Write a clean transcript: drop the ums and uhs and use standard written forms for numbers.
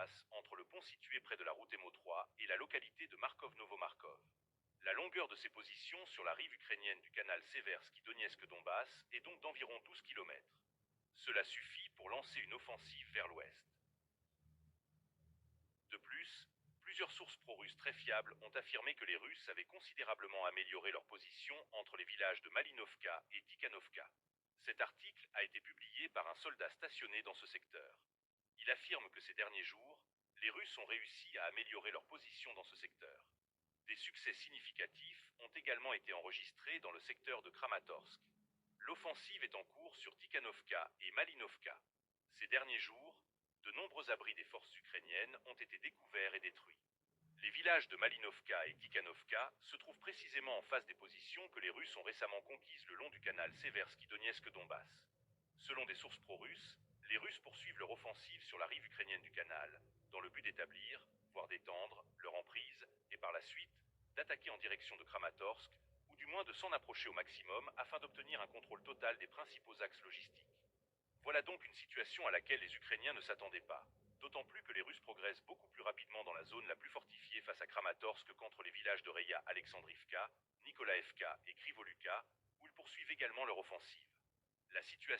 Donbass, entre le pont situé près de la route MO3 et la localité de Markov-Novomarkov. La longueur de ces positions sur la rive ukrainienne du canal Seversky-Donetsk-Donbass est donc d'environ 12 km. Cela suffit pour lancer une offensive vers l'ouest. De plus, plusieurs sources pro-russes très fiables ont affirmé que les Russes avaient considérablement amélioré leur position entre les villages de Malinovka et Tikhanovka. Cet article a été publié par un soldat stationné dans ce secteur. Il affirme que ces derniers jours, les Russes ont réussi à améliorer leur position dans ce secteur. Des succès significatifs ont également été enregistrés dans le secteur de Kramatorsk. L'offensive est en cours sur Tikhanovka et Malinovka. Ces derniers jours, de nombreux abris des forces ukrainiennes ont été découverts et détruits. Les villages de Malinovka et Tikhanovka se trouvent précisément en face des positions que les Russes ont récemment conquises le long du canal Seversky-Donetsk-Donbass. Selon des sources pro-russes, les Russes poursuivent leur offensive sur la rive ukrainienne du canal, dans le but d'établir, voire d'étendre, leur emprise, et par la suite, d'attaquer en direction de Kramatorsk, ou du moins de s'en approcher au maximum afin d'obtenir un contrôle total des principaux axes logistiques. Voilà donc une situation à laquelle les Ukrainiens ne s'attendaient pas, d'autant plus que les Russes progressent beaucoup plus rapidement dans la zone la plus fortifiée face à Kramatorsk qu'entre les villages de Reya Alexandrivka, Nikolaevka et Krivoluka, où ils poursuivent également leur offensive. La situation